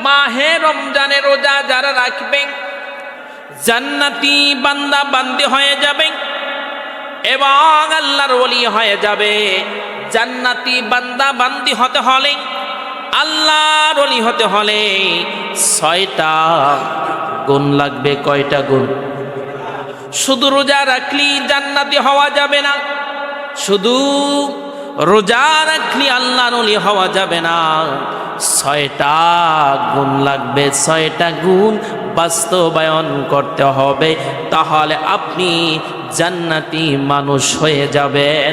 মাহে রমজানের রোজা যারা রাখবেন জান্নাতি বান্দা বান্দি হয়ে যাবে এবং আল্লাহর ওলি হয়ে যাবে। জান্নাতি বান্দা বান্দি হতে হলে, আল্লাহর ওলি হতে হলে 6টা গুণ লাগবে। কয়টা গুণ? শুধু রোজা রাখলি জান্নাতি হওয়া যাবে না, শুধু রোজা রাখলি আল্লাহর ওলি হওয়া যাবে না, 6টা গুণ লাগবে। 6টা গুণ বাস্তবায়ন করতে হবে, তাহলে আপনি জান্নাতি মানুষ হয়ে যাবেন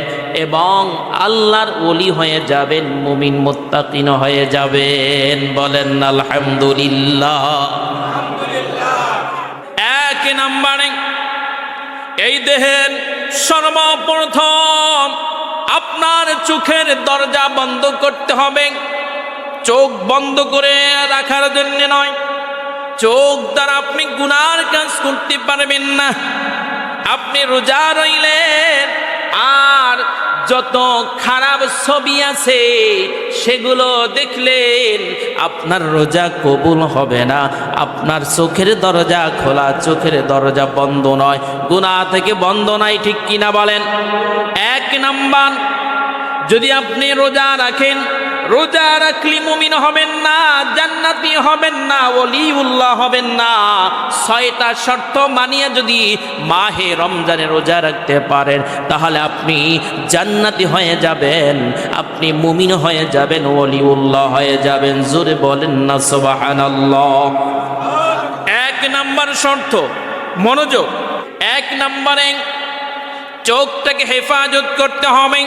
এবং আল্লাহর ওলি হয়ে যাবেন, মুমিন মুত্তাকিন হয়ে যাবেন। বলেন আলহামদুলিল্লাহ। এক নম্বরে এই দেহের সর্বপ্রথম আপনার চোখের দরজা বন্ধ করতে হবে। চোখ বন্ধ করে রাখার জন্য নয়, চোখ দ্বারা আপনি গুনার কাজ করতে পারবেন না। আপনি রোজা রইলেন আর যত খারাপ ছবি আছে সেগুলো দেখলেন, আপনার রোজা কবুল হবে না। আপনার চোখের দরজা খোলা, চোখের দরজা বন্ধ নয়, গুনাহ থেকে বন্ধ নাই, ঠিক কিনা বলেন? এক নাম্বার, যদি আপনি রোজা রাখেন, রোজা রাখলি মুমিন হবেন না, জান্নাতি হবেন না, ওলিউল্লাহ হবেন না। 6টা শর্ত মানিয়ে যদি মাহে রমজানে রোজা রাখতে পারেন, তাহলে আপনি জান্নাতি হয়ে যাবেন, আপনি মুমিন হয়ে যাবেন, ওলিউল্লাহ হয়ে যাবেন। জোরে বলেন না সুবহানাল্লাহ। এক নাম্বার শর্ত, মনোযোগ। এক নম্বরে চোখটাকে হেফাজত করতে হবে,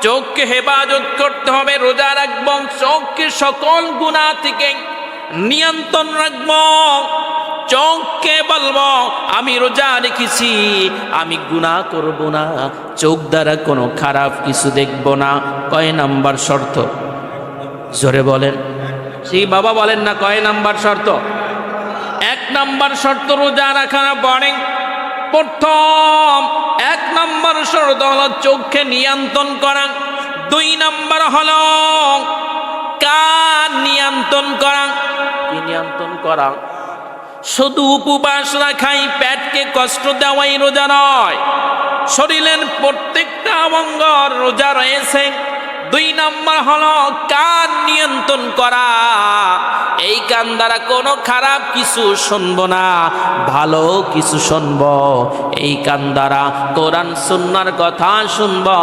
চোখকে হেফাজত করতে হবে। রোজা রাখব, চোখকে সকল গুনাহ থেকে নিয়ন্ত্রণ রাখব। চোখকে বলবো আমি রোজা রেখেছি, আমি গুনাহ করব না, চোখ দ্বারা কোনো খারাপ কিছু দেখব না। কয় নাম্বার শর্ত? জোরে বলেন। সেই বাবা বলেন না, কয় নাম্বার শর্ত? এক নাম্বার শর্ত রোজা রাখার পরে প্রথম 1 নম্বর শর্ত হলো চোখকে নিয়ন্ত্রণ করা। 2 নম্বর হলো কান নিয়ন্ত্রণ করা। কি নিয়ন্ত্রণ করা? শুধু উপবাস রাখাই, পেটকে কষ্ট দেওয়াই রোজা নয়, শরীরের প্রত্যেকটা অঙ্গ রোজা রয়েছে। 2 নম্বর হলো কান নিয়ন্ত্রণ করা। এই কান দ্বারা কোনো খারাপ কিছু শুনবো না, ভালো কিছু শুনবো। এই কান দ্বারা কোরআন সুন্নাহর কথা শুনবো,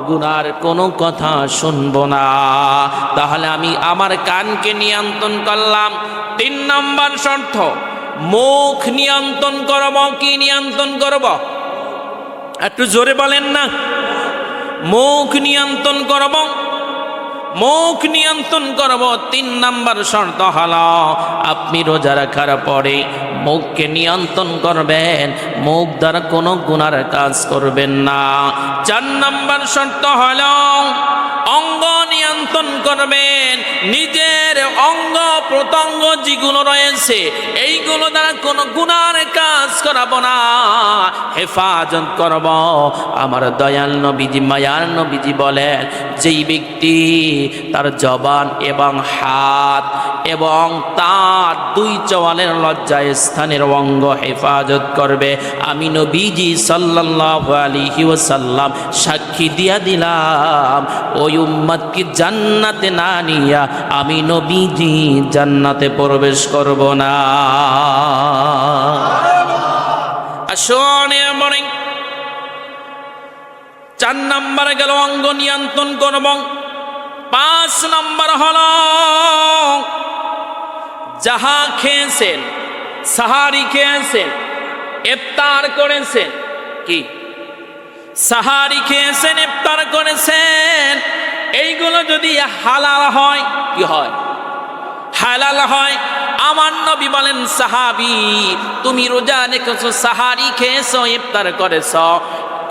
গুনার কোনো কথা শুনবো না। তাহলে আমি আমার কানকে নিয়ন্ত্রণ করলাম। 3 নম্বর শর্ত, মুখ নিয়ন্ত্রণ করব। কি নিয়ন্ত্রণ করব? একটু জোরে বলেন না। মুখ নিয়ন্ত্রণ করব, মুখ নিয়ন্ত্রণ করব। 3 নম্বর শর্ত হলো আপনি রোজা রাখার পরে মুখকে নিয়ন্ত্রণ করবেন, মুখ দ্বারা কোনো গুনার কাজ করবেন না। 4 নম্বর শর্ত হলো অঙ্গ নিয়ন্ত্রণ করবেন। নিজের অঙ্গ প্রত্যঙ্গ যেগুলো রয়েছে এইগুলো দ্বারা কোনো গুনার কাজ করাবো না, হেফাজত করব। আমার দয়াল নবীজি, মায়ার নবীজি বলেন, যেই ব্যক্তি তার জবান এবং হাত এবং তার 2 চওয়ালের লজ্জা স্থানের অঙ্গ হেফাজত করবে, আমি নবীজি সাল্লাল্লাহু আলাইহি ওয়াসাল্লাম সাক্ষী দিয়া দিলাম, ওই উম্মতকে জান্নাতে না নিয়া আমি নবীজি জান্নাতে প্রবেশ করব না। আসুন এমন 4 নম্বর গেল অঙ্গ নিয়ন্ত্রণ করব। 5 নম্বর হলো যাহা খেয়েছেন, সাহারি খেয়েছেন, ইফতার করেছেন, কি সাহারি খেয়েছেন, ইফতার করেছেন, এইগুলো যদি হালাল হয়, কি হয়? হালাল হয়। আমার নবী বলেন, সাহাবী তুমি রোজা রেখেছো, সাহারি খেয়েছো, ইফতার করেছো,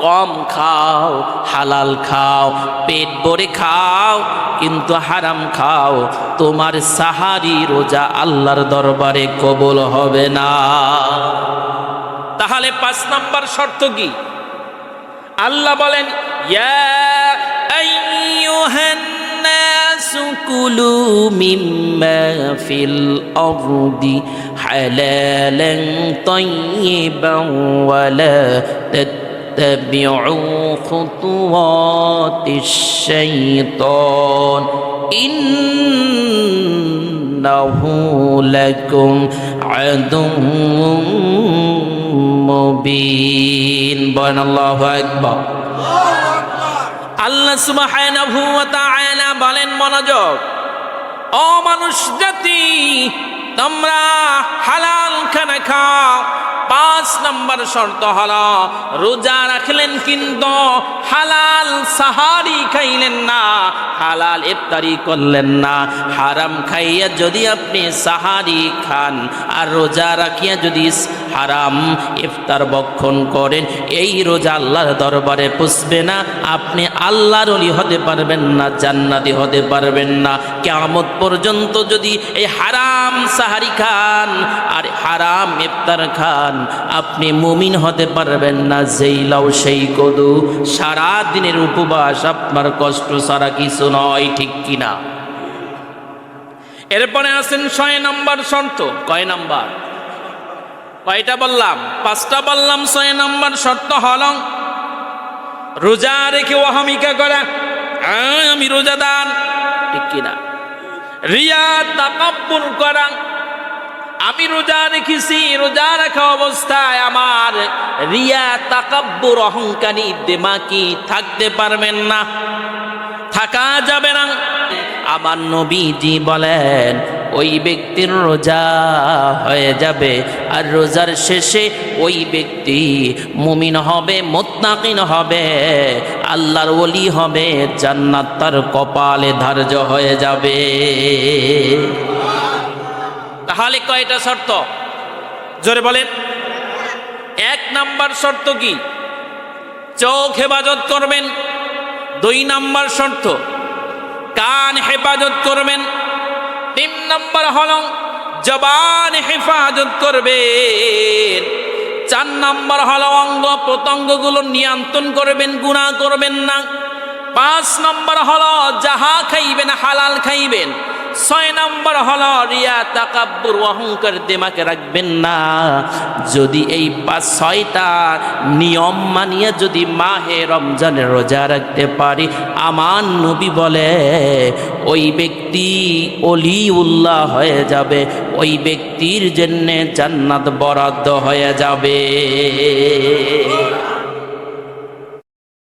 কম খাও, হালাল খাও, পেট ভরে খাও, কিন্তু হারাম খাও, তোমার সাহারি রোজা আল্লাহর দরবারে কবুল হবে না। তাহলে 5 নম্বর শর্ত কি? আল্লাহ বলেন, ইয়া আইয়ুহান নাস كلوا مما في الأرض حلالا طيبا ولا تتبعوا خطوات الشيطان إنه لكم عدو মুবিন। বলেন আল্লাহু আকবার। আল্লাহ সুবহানাহু ওয়া তাআলা বলেন, মনোযোগ, ও মানুষ জাতি, তোমরা হালাল খানা খাও। 5 নম্বর শর্ত হলো রোজা রাখলেন কিন্তু হালাল সাহারি খাইলেন না, হালাল ইফতারি করলেন না। হারাম খাইয়া যদি আপনি সাহারি খান আর রোজা রাখিয়া যদি হারাম ইফতার ভক্ষণ করেন, এই রোজা আল্লাহর দরবারে পুষবে না। আপনি আল্লাহর ওলি হতে পারবেন না, জান্নাতি হতে পারবেন না। কিয়ামত পর্যন্ত যদি এই হারাম সাহারি খান আর হারাম ইফতার খান, আপনি মুমিন হতে পারবেন না। যেই লাও সেই কদু, সারা দিনের উপবাস আপনার কষ্ট ছাড়া কিছু নয়, ঠিক কিনা? এরপরে আছেন 6 নম্বর শর্ত। কয় নাম্বার? কয়টা বললাম? 5টা বললাম। 6 নম্বর শর্ত হল রোজা রেখে ওয়াহামিকা করা, আমি রোজাদার, ঠিক কিনা? রিয়া তাকাব্বুর করা, আমি রোজা রেখেছি, রোজা রাখা অবস্থায় আমার রিয়া তাকাব্বুর অহংকারী দেমাকি থাকতে পারবেন না, থাকা যাবে না। আমার নবীজি বলেন ওই ব্যক্তির রোজা হয়ে যাবে আর রোজার শেষে ওই ব্যক্তি মুমিন হবে, মুত্তাকিন হবে, আল্লাহর ওলি হবে, জান্নাত তার কপালে ধার্য হয়ে যাবে। তাহলে কয়টা শর্ত? জোরে বলেন। 1 নম্বর শর্ত কি? চোখ হেফাজত করবেন। 2 নম্বর শর্ত কান হেফাজত করবেন। 3 নম্বর হল জবান হেফাজত করবেন। 4 নম্বর হল অঙ্গ প্রত্যঙ্গগুলো নিয়ন্ত্রণ করবেন, গুনাহ করবেন না। 5 নম্বর হল যাহা খাইবেন হালাল খাইবেন। 6 নম্বর হল রিয়া তাকাব্বুর অহংকার দিমাকে রাখবেন না। যদি এই 6টা নিয়ম মানিয়ে যদি মাহে রমজানের রোজা রাখতে পারি, আমার নবী বলে ওই ব্যক্তি অলিউল্লাহ হয়ে যাবে, ওই ব্যক্তির জন্য জান্নাত বরাদ্দ হয়ে যাবে।